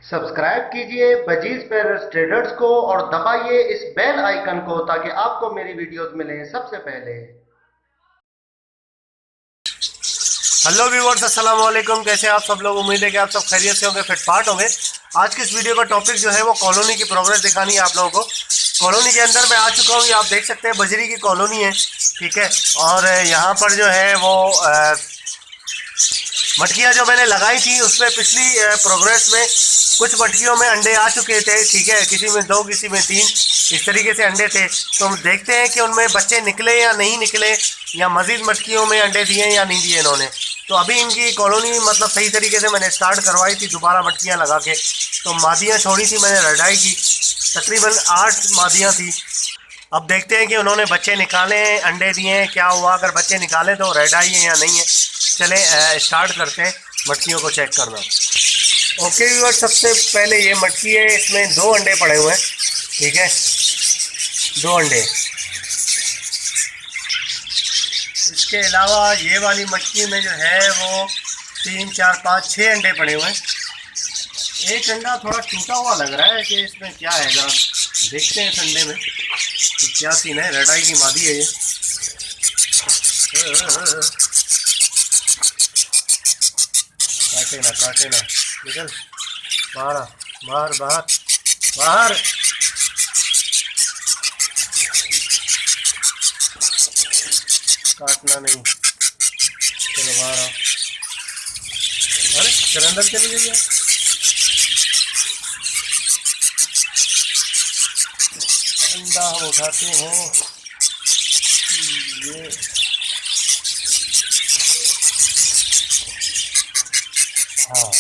Subscribe कीजिए budgies पेरस traders को और दबाइए इस बेल आइकन को ताकि आपको मेरी वीडियोस मिलें सबसे पहले। हेलो व्यूअर्स, अस्सलाम वालेकुम। कैसे आप सब लोग? उम्मीद है कि आप सब खैरियत से होंगे, फिटफाट होंगे। आज की इस वीडियो का टॉपिक जो है वो कॉलोनी की प्रोग्रेस दिखानी है आप लोगों को। कॉलोनी के अंदर मैं आ चुका हूँ, ये आप देख सकते हैं बजरी की कॉलोनी है, ठीक है। और यहाँ पर जो है वो मटकियाँ जो मैंने लगाई थी उसमें पिछली प्रोग्रेस में कुछ मटकियों में अंडे आ चुके थे, ठीक है। किसी में 2, किसी में 3, इस तरीके से अंडे थे। तो हम देखते हैं कि उनमें बच्चे निकले या नहीं निकले, या मज़ीद मटकियों में अंडे दिए या नहीं दिए इन्होंने। तो अभी इनकी कॉलोनी मतलब सही तरीके से मैंने स्टार्ट करवाई थी दोबारा मटकियाँ लगा के। तो मादियाँ छोड़ी थी मैंने रेडाई की, तकरीबन 8 मादियाँ थी। अब देखते हैं कि उन्होंने बच्चे निकाले हैं, अंडे दिए हैं, क्या हुआ। अगर बच्चे निकाले तो रेडाई है या नहीं है। चले स्टार्ट करते हैं मटकियों को चेक करना। ओके व्यूअर, सबसे पहले ये मटकी है, इसमें 2 अंडे पड़े हुए हैं, ठीक है। 2 अंडे। इसके अलावा ये वाली मटकी में जो है वो 3, 4, 5, 6 अंडे पड़े हुए हैं। एक अंडा थोड़ा टूटा हुआ लग रहा है कि इसमें क्या है, जरा देखते हैं इस अंडे में कि क्या सीन है। रेडाई की मादी है ये। काटे ना निकल बाहर, बाहर बाहर बाहर। काटना नहीं, चलो बाहर आओ। अरे चल अंदर चली गई यार। अंडा हम उठाते हैं ये। हाँ,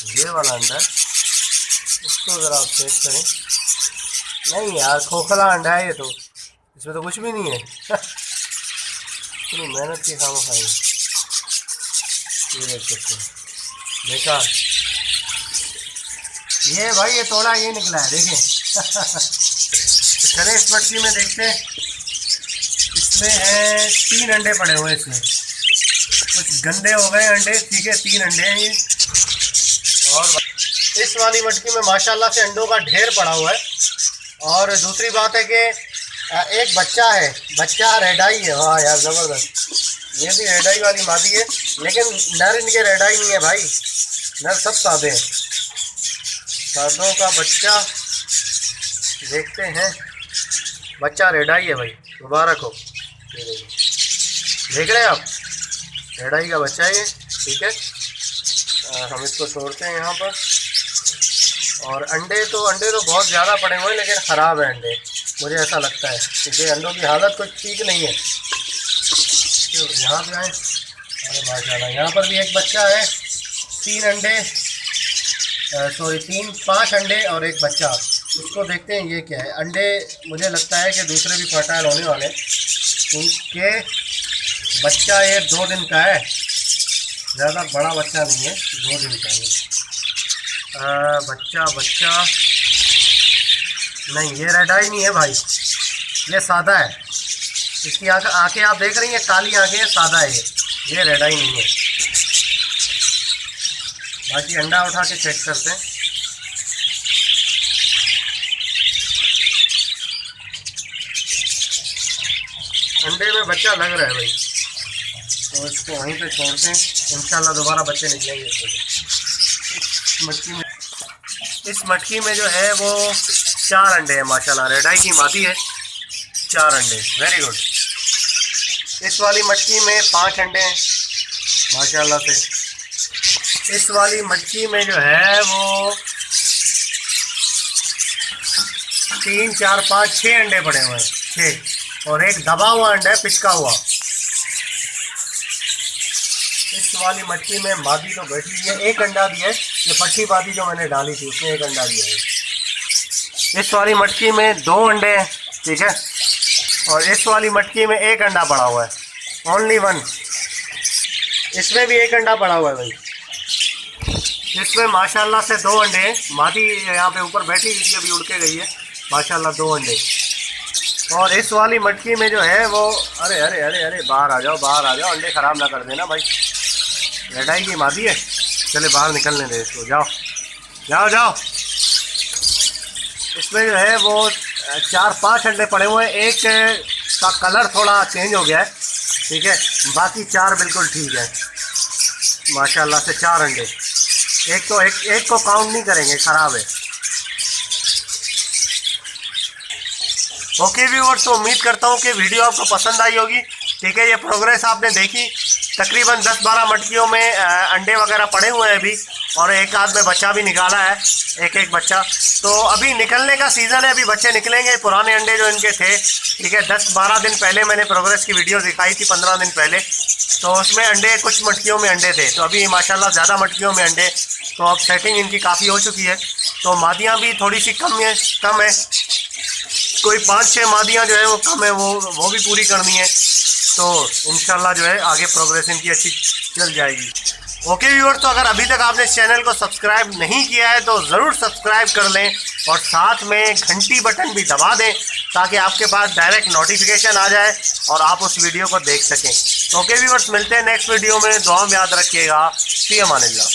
ये वाला अंडा, इसको ज़रा आप चेक करें। नहीं यार, खोखला अंडा है ये तो, इसमें तो कुछ भी नहीं है। इतनी मेहनत की खाम खाई, ये देख सकते हैं, बेकार। ये भाई ये तोड़ा ये निकला है, देखें। तो चले इस मटकी में देखते हैं। इसमें है 3 अंडे पड़े हुए, इसमें कुछ गंदे हो गए अंडे, ठीक है। 3 अंडे हैं ये। और इस वाली मटकी में माशाल्लाह से अंडों का ढेर पड़ा हुआ है। और दूसरी बात है कि एक बच्चा है, बच्चा रेडाई है। वाह यार ज़बरदस्त। ये भी रेडाई वाली मादी है, लेकिन नर इनके रेडाई नहीं है भाई, नर सब सादे हैं। सादों का बच्चा देखते हैं, बच्चा रेडाई है भाई, मुबारक हो। देख रहे हैं आप, रेडाई का बच्चा है ये, ठीक है। हम इसको छोड़ते हैं यहाँ पर। और अंडे तो बहुत ज़्यादा पड़े हुए हैं, लेकिन ख़राब है अंडे, मुझे ऐसा लगता है, क्योंकि अंडों की हालत कुछ ठीक नहीं है। तो यहाँ पे आए, अरे माशाल्लाह, यहाँ पर भी एक बच्चा है। 3 अंडे, सॉरी 5 अंडे और एक बच्चा। उसको देखते हैं ये क्या है। अंडे मुझे लगता है कि दूसरे भी फर्टाइल होने वाले हैं, क्योंकि बच्चा ये 2 दिन का है, ज़्यादा बड़ा बच्चा नहीं है, 2 दिन का है। बच्चा नहीं, ये रेडाई नहीं है भाई, ये सादा है। इसकी आंखें आप देख रही हैं, काली आंखें हैं, सादा है ये रेडाई नहीं है। बाकी अंडा उठा के चेक करते हैं। अंडे में बच्चा लग रहा है भाई, तो इसको वहीं पे छोड़ते हैं, इंशाल्लाह दोबारा बच्चे निकलेंगे इस मटकी में जो है वो 4 अंडे हैं माशाल्लाह। रेडाई की मादी है, 4 अंडे, वेरी गुड। इस वाली मटकी में 5 अंडे हैं माशाल्लाह से। इस वाली मटकी में जो है वो 3, 4, 5, 6 अंडे पड़े हुए हैं, 6। और एक दबा हुआ अंडा है, पिचका हुआ। इस वाली मटकी में मादी तो बैठी हुई है, एक अंडा भी है। ये पट्टी मादी जो मैंने डाली थी उसमें एक अंडा दिया है। इस वाली मटकी में 2 अंडे हैं, ठीक है। और इस वाली मटकी में 1 अंडा पड़ा हुआ है, ओनली 1। इसमें भी 1 अंडा पड़ा हुआ है भाई। इसमें माशाल्लाह से 2 अंडे हैं। मादी यहाँ पे ऊपर बैठी हुई थी, अभी उड़ के गई है माशाल्लाह, 2 अंडे। और इस वाली मटकी में जो है वो, अरे अरे अरे अरे बाहर आ जाओ, बाहर आ जाओ, अंडे ख़राब ना कर देना भाई। रेडाई की मादी है, चले बाहर निकलने दे इसको, जाओ जाओ जाओ। इसमें जो है वो 4-5 अंडे पड़े हुए हैं। एक का कलर थोड़ा चेंज हो गया है, ठीक है, बाकी 4 बिल्कुल ठीक है माशाल्लाह से। 4 अंडे, एक को काउंट नहीं करेंगे, ख़राब है। ओके व्यूअर्स, तो उम्मीद करता हूँ कि वीडियो आपको पसंद आई होगी, ठीक है। ये प्रोग्रेस आपने देखी, तकरीबन 10-12 मटकियों में अंडे वगैरह पड़े हुए हैं अभी, और एक आध में बच्चा भी निकाला है, एक बच्चा। तो अभी निकलने का सीज़न है, अभी बच्चे निकलेंगे। पुराने अंडे जो इनके थे, ठीक है, 10-12 दिन पहले मैंने प्रोग्रेस की वीडियो दिखाई थी, 15 दिन पहले, तो उसमें अंडे कुछ मटकियों में अंडे थे। तो अभी माशाल्लाह ज़्यादा मटकियों में अंडे, तो अब सेटिंग इनकी काफ़ी हो चुकी है। तो मादियाँ भी थोड़ी सी कम है, कोई 5-6 मादियाँ जो है वो कम है, वो भी पूरी करनी है। तो इंशाल्लाह जो है आगे प्रोग्रेस इनकी अच्छी चल जाएगी। ओके व्यूअर्स, तो अगर अभी तक आपने इस चैनल को सब्सक्राइब नहीं किया है तो ज़रूर सब्सक्राइब कर लें, और साथ में घंटी बटन भी दबा दें ताकि आपके पास डायरेक्ट नोटिफिकेशन आ जाए और आप उस वीडियो को देख सकें। ओके व्यूअर्स, मिलते हैं नेक्स्ट वीडियो में। दुआ में याद रखिएगा। फ़ी अमानिल्लाह।